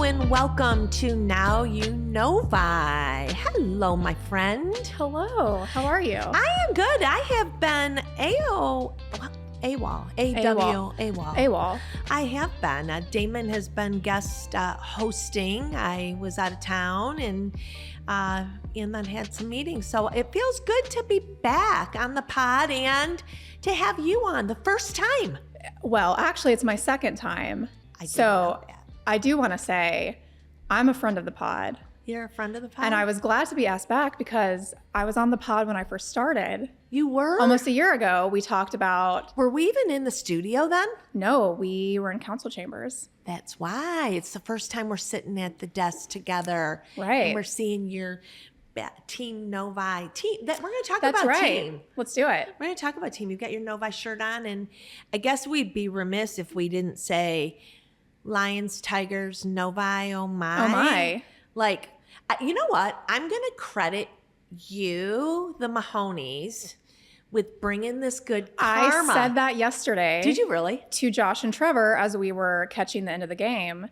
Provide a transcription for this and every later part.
and welcome to Now You Novi. Hello, my friend. Hello, how are you? I am good. I have been AWOL. I have been. Damon has been guest hosting. I was out of town and then had some meetings. So it feels good to be back on the pod and to have you on the first time. Well, actually, it's my second time. I do want to say I'm a friend of the pod. You're a friend of the pod? And I was glad to be asked back because I was on the pod when I first started. You were? Almost a year ago, we talked about... Were we even in the studio then? No, we were in council chambers. That's why. It's the first time we're sitting at the desk together. Right. And we're seeing your Team Novi. We're going to talk That's about right. team. Let's do it. We're going to talk about team. You've got your Novi shirt on, and I guess we'd be remiss if we didn't say Lions, Tigers, Novi, oh my. Oh my. Like, you know what? I'm going to credit you, the Mahoneys, with bringing this good karma. I said that yesterday. Did you really? To Josh and Trevor as we were catching the end of the game.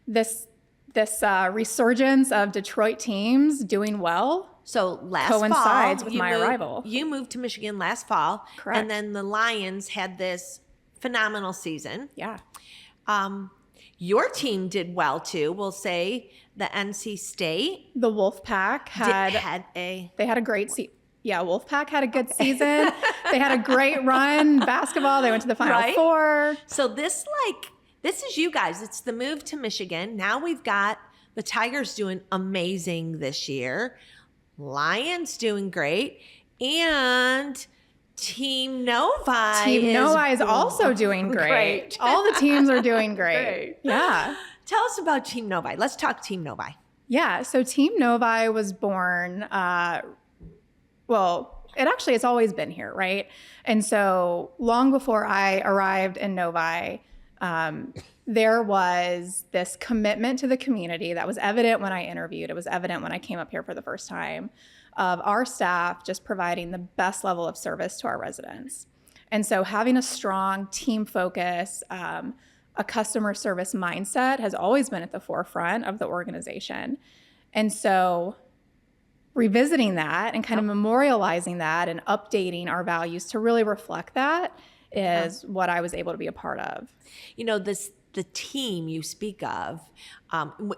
This resurgence of Detroit teams doing well. So last coincides fall, with my arrival. You moved to Michigan last fall. Correct. And then the Lions had this phenomenal season. Yeah. Your team did well too. We'll say the NC State. The Wolfpack had a great season. Yeah, Wolfpack had a good season. They had a great run basketball. They went to the Final Four. So this is you guys. It's the move to Michigan. Now we've got the Tigers doing amazing this year. Lions doing great. And Team Novi is also doing great. All the teams are doing great. Yeah. Tell us about Team Novi. Let's talk Team Novi. Yeah. So Team Novi was born, it's always been here, right? And so long before I arrived in Novi, there was this commitment to the community that was evident when I interviewed. It was evident when I came up here for the first time, of our staff just providing the best level of service to our residents. And so having a strong team focus, a customer service mindset has always been at the forefront of the organization. And so revisiting that and kind of memorializing that and updating our values to really reflect that is what I was able to be a part of. You know, the team you speak of,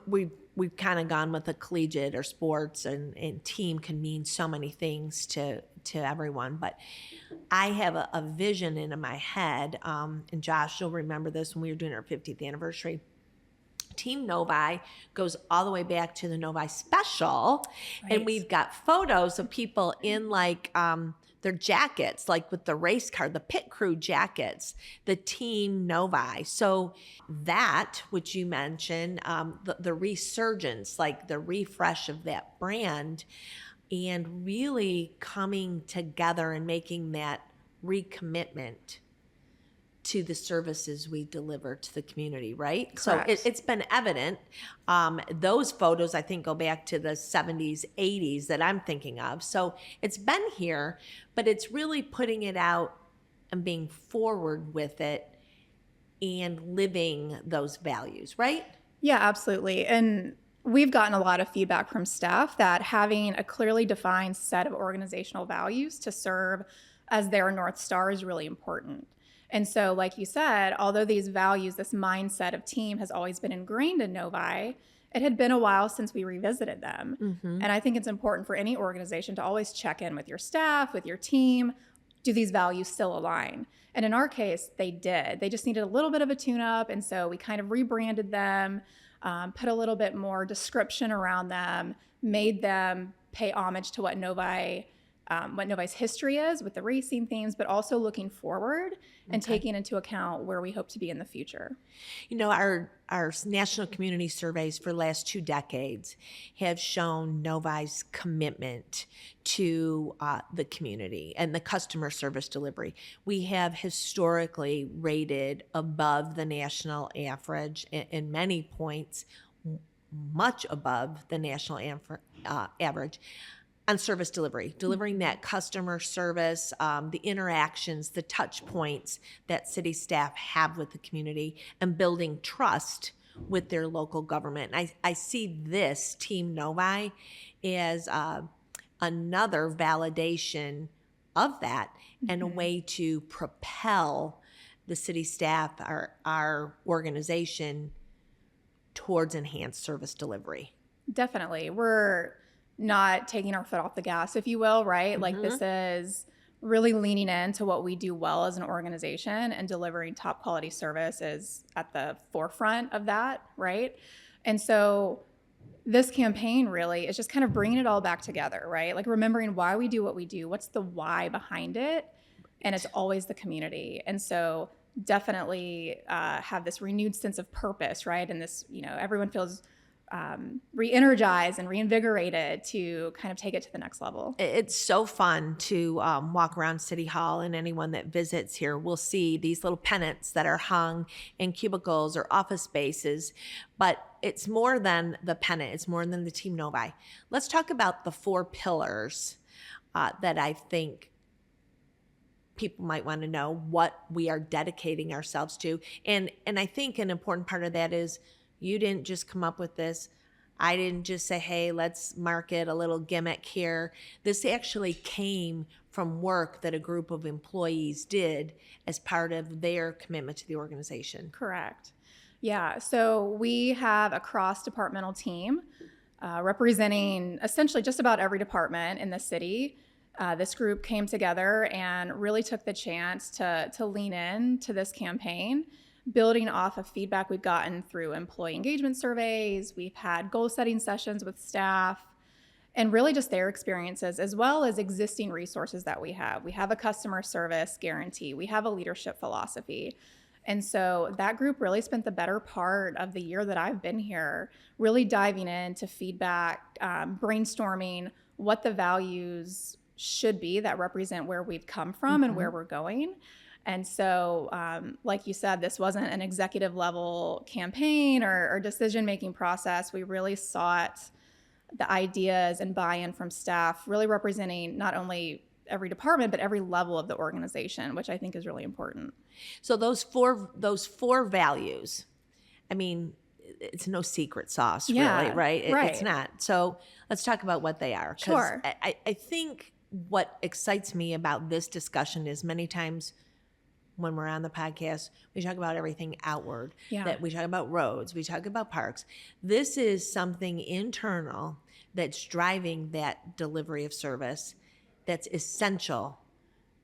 we've kind of gone with the collegiate or sports, and team can mean so many things to everyone. But I have a vision in my head, and Josh, you'll remember this when we were doing our 50th anniversary. Team Novi goes all the way back to the Novi Special, and we've got photos of people in their jackets, like with the race car, the pit crew jackets, the Team Novi. So that, which you mentioned, the resurgence, like the refresh of that brand, and really coming together and making that recommitment to the services we deliver to the community, right? Correct. So it's been evident. Those photos, I think, go back to the 70s, 80s that I'm thinking of. So it's been here, but it's really putting it out and being forward with it and living those values, right? Yeah, absolutely. And we've gotten a lot of feedback from staff that having a clearly defined set of organizational values to serve as their North Star is really important. And so, like you said, although these values, this mindset of team has always been ingrained in Novi, it had been a while since we revisited them. Mm-hmm. And I think it's important for any organization to always check in with your staff, with your team. Do these values still align? And in our case, they did. They just needed a little bit of a tune-up. And so we kind of rebranded them, put a little bit more description around them, made them pay homage to what Novi's history is with the racing themes, but also looking forward and taking into account where we hope to be in the future. You know, our national community surveys for the last 2 decades have shown Novi's commitment to the community and the customer service delivery. We have historically rated above the national average in many points, much above the national average. On service delivery, delivering that customer service, the interactions, the touch points that city staff have with the community, and building trust with their local government. And I see this Team Novi as another validation of that and a way to propel the city staff, our organization, towards enhanced service delivery. Definitely. We're not taking our foot off the gas, if you will, right? Like this is really leaning into what we do well as an organization, and delivering top quality service is at the forefront of that, right? And so this campaign really is just kind of bringing it all back together, right? Like remembering why we do what we do, what's the why behind it, and it's always the community. And so definitely have this renewed sense of purpose, right? And this, everyone feels re-energized and reinvigorated to kind of take it to the next level. It's so fun to walk around City Hall, and anyone that visits here will see these little pennants that are hung in cubicles or office spaces. But it's more than the pennant. It's more than the Team Novi. Let's talk about the 4 pillars that I think people might want to know what we are dedicating ourselves to. And I think an important part of that is you didn't just come up with this. I didn't just say, hey, let's market a little gimmick here. This actually came from work that a group of employees did as part of their commitment to the organization. Correct. Yeah. So we have a cross-departmental team representing essentially just about every department in the city. This group came together and really took the chance to lean in to this campaign, building off of feedback we've gotten through employee engagement surveys. We've had goal setting sessions with staff, and really just their experiences, as well as existing resources that we have. We have a customer service guarantee. We have a leadership philosophy. And so that group really spent the better part of the year that I've been here really diving into feedback, brainstorming what the values should be that represent where we've come from and where we're going. And so, like you said, this wasn't an executive level campaign or decision-making process. We really sought the ideas and buy-in from staff, really representing not only every department, but every level of the organization, which I think is really important. So those four values, I mean, it's no secret sauce, really, right? It's not. So let's talk about what they are. 'Cause Sure. I think what excites me about this discussion is many times when we're on the podcast, we talk about everything outward. Yeah. That we talk about roads, we talk about parks. This is something internal that's driving that delivery of service that's essential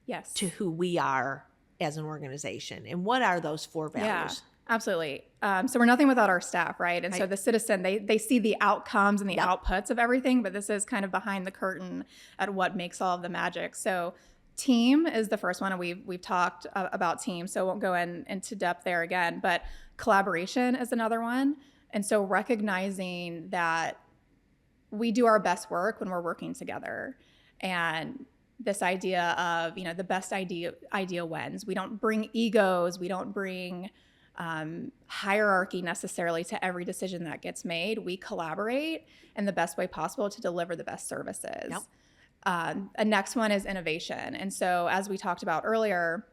Yes. to who we are as an organization. And what are those 4 values? Yeah, absolutely. So we're nothing without our staff, right? And so the citizen, they see the outcomes and the outputs of everything, but this is kind of behind the curtain at what makes all of the magic. So team is the first one, and we've talked about team, so I won't go into depth there again, but collaboration is another one. And so recognizing that we do our best work when we're working together. And this idea of, the best idea wins. We don't bring egos. We don't bring hierarchy necessarily to every decision that gets made. We collaborate in the best way possible to deliver the best services. Yep. A next one is innovation. And so as we talked about earlier,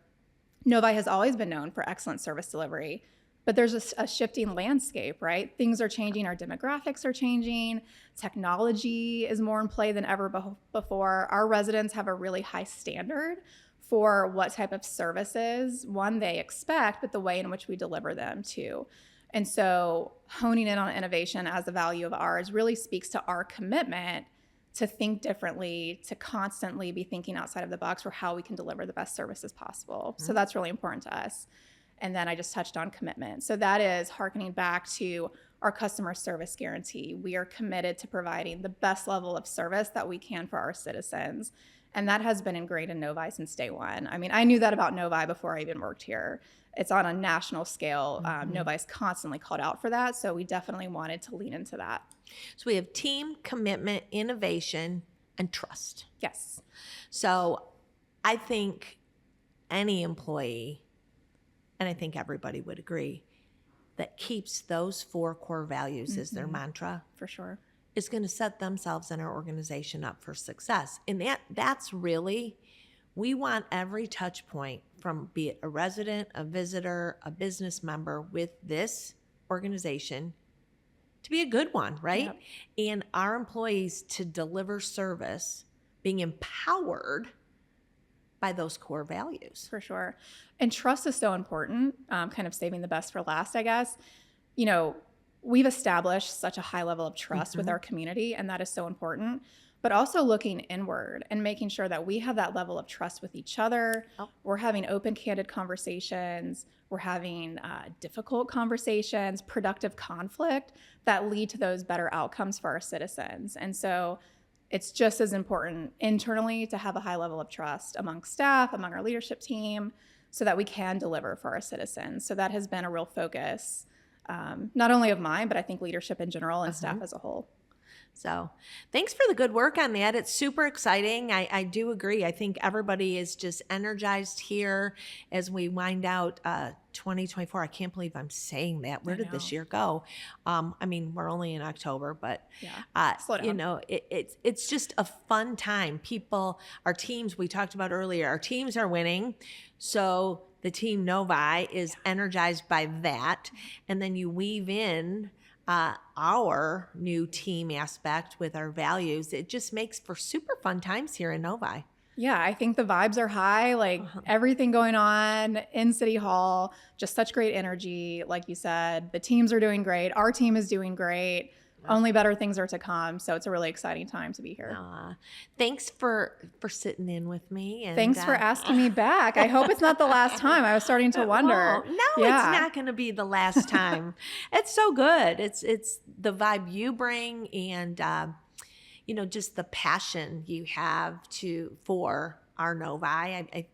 Novi has always been known for excellent service delivery, but there's a shifting landscape, right? Things are changing. Our demographics are changing. Technology is more in play than ever before. Our residents have a really high standard for what type of services, one, they expect, but the way in which we deliver them too. And so honing in on innovation as a value of ours really speaks to our commitment to think differently, to constantly be thinking outside of the box for how we can deliver the best services possible. So that's really important to us. And then I just touched on commitment. So that is hearkening back to our customer service guarantee. We are committed to providing the best level of service that we can for our citizens. And that has been ingrained in Novi since day one. I mean, I knew that about Novi before I even worked here. It's on a national scale. Novi is constantly called out for that. So we definitely wanted to lean into that. So we have team, commitment, innovation, and trust. Yes. So I think any employee, and I think everybody would agree, that keeps those 4 core values as their mantra For sure. is going to set themselves and our organization up for success. And that's really, we want every touch point from, be it a resident, a visitor, a business member, with this organization to be a good one, right? Yep. And our employees to deliver service, being empowered by those core values. For sure. And trust is so important, kind of saving the best for last, I guess. We've established such a high level of trust with our community, and that is so important. But also looking inward and making sure that we have that level of trust with each other. Oh. We're having open, candid conversations. We're having difficult conversations, productive conflict that lead to those better outcomes for our citizens. And so it's just as important internally to have a high level of trust among staff, among our leadership team, so that we can deliver for our citizens. So that has been a real focus, not only of mine, but I think leadership in general and staff as a whole. So thanks for the good work on that. It's super exciting. I do agree. I think everybody is just energized here as we wind out 2024. I can't believe I'm saying that. Where did this year go? I mean, we're only in October, but Slow down. It's just a fun time. People, our teams, we talked about earlier, our teams are winning. So the team Novi is energized by that. And then you weave in our new team aspect with our values. It just makes for super fun times here in Novi. Yeah, I think the vibes are high, like everything going on in City Hall, just such great energy. Like you said, the teams are doing great. Our team is doing great. Only better things are to come. So it's a really exciting time to be here. Thanks for sitting in with me. And thanks for asking me back. I hope it's not the last time. I was starting to wonder. No, it's not going to be the last time. It's so good. It's the vibe you bring and, just the passion you have for our Novi. I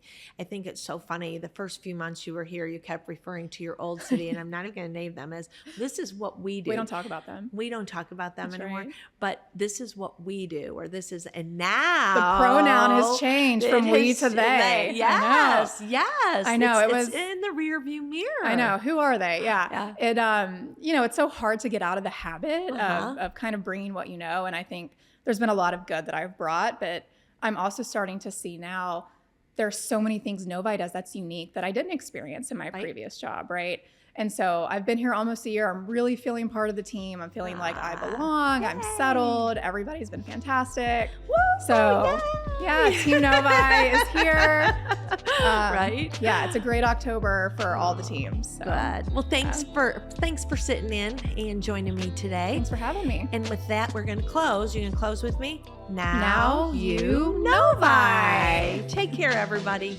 think it's so funny. The first few months you were here, you kept referring to your old city, and I'm not even going to name them as this is what we do. We don't talk about them. We don't talk about them anymore. Right. But this is what we do, or this is, and now the pronoun has changed from we to they. Yes, I know. It's in the rear view mirror. I know. Who are they? Yeah. It it's so hard to get out of the habit of kind of bringing what you know, and I think there's been a lot of good that I've brought, but I'm also starting to see now there's so many things Novi does that's unique that I didn't experience in my previous job, right? And so I've been here almost a year. I'm really feeling part of the team. I'm feeling like I belong. Yay. I'm settled. Everybody's been fantastic. Woo, so Team Novi is here. Right? Yeah, it's a great October for all the teams. So, good. Well, thanks for sitting in and joining me today. Thanks for having me. And with that, we're going to close. You going to close with me? Now You Novi. Take care, everybody.